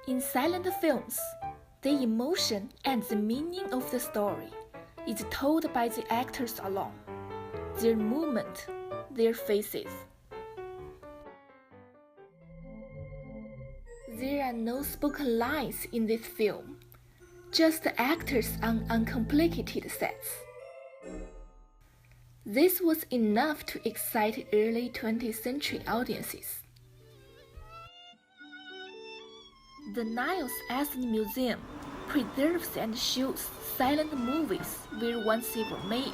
In silent films, the emotion and the meaning of the story is told by the actors alone, their movement, their faces. There are no spoken lines in this film, just actors on uncomplicated sets. This was enough to excite early 20th century audiences. The Niles Ethnic Museum preserves and shows silent movies where once they were made.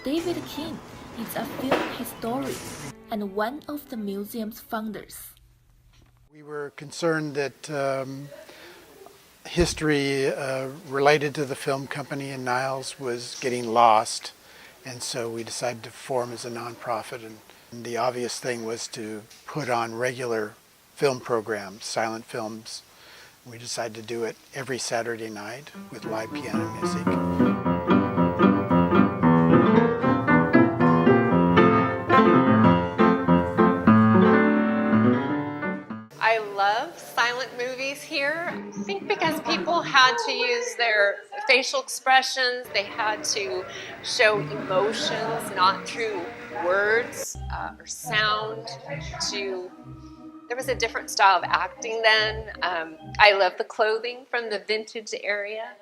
David King is a film historian and one of the museum's founders. We were concerned that history related to the film company in Niles was getting lost, and so we decided to form as a nonprofit. And the obvious thing was to put on regular film programs, silent films. We decided to do it every Saturday night with live piano music. I love silent movies here. I think because people had to use their facial expressions, they had to show emotions, not through words or sound. There was a different style of acting then. I love the clothing from the vintage area.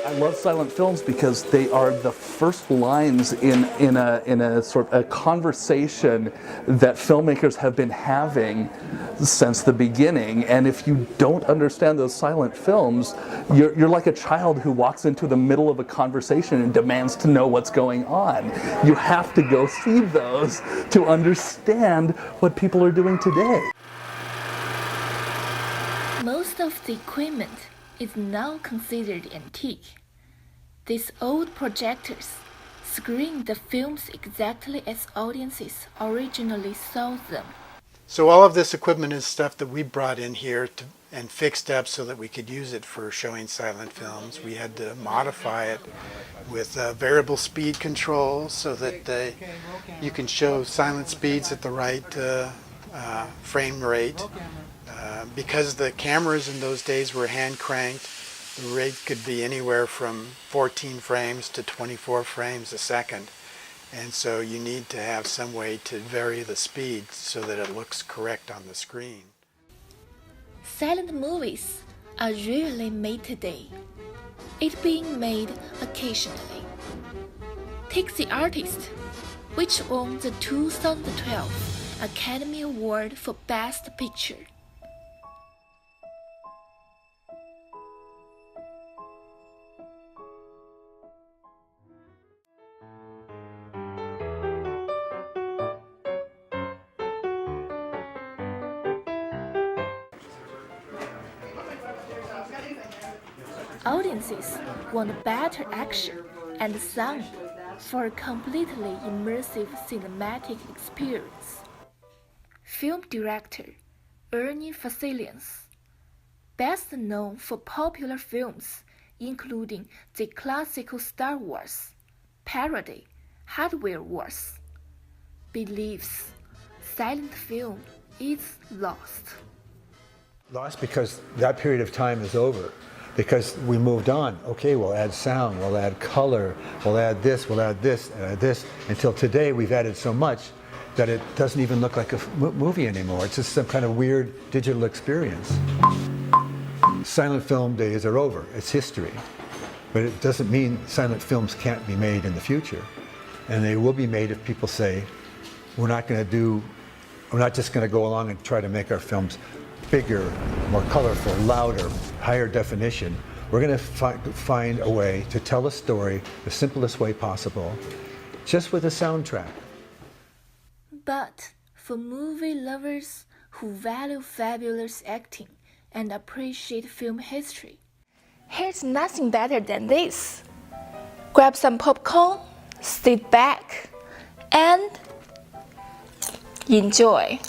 I love silent films because they are the first lines in a sort of a conversation that filmmakers have been having since the beginning. And if you don't understand those silent films, you're like a child who walks into the middle of a conversation and demands to know what's going on. You have to go see those to understand what people are doing today. Most of the equipment is now considered antique. These old projectors screen the films exactly as audiences originally saw them. So all of this equipment is stuff that we brought in here and fixed up so that we could use it for showing silent films. We had to modify it with variable speed control so that you can show silent speeds at the right frame rate. Because the cameras in those days were hand cranked, the rate could be anywhere from 14 frames to 24 frames a second. And so you need to have some way to vary the speed so that it looks correct on the screen. Silent movies are rarely made today, it being made occasionally. Take The Artist, which won the 2012 Academy Award for Best Picture. Audiences want better action and sound for a completely immersive cinematic experience. Film director Ernie Facilians, best known for popular films including the classical Star Wars, parody Hardware Wars, believes silent film is lost. Lost because that period of time is over. Because we moved on. Okay, we'll add sound, we'll add color, we'll add this, we'll add this, until today we've added so much that it doesn't even look like a movie anymore. It's just some kind of weird digital experience. Silent film days are over. It's history. But it doesn't mean silent films can't be made in the future. And they will be made if people say, we're not just going to go along and try to make our films bigger, more colorful, louder, higher definition. We're going to find a way to tell a story the simplest way possible, just with a soundtrack. But for movie lovers who value fabulous acting and appreciate film history, here's nothing better than this. Grab some popcorn, sit back, and enjoy.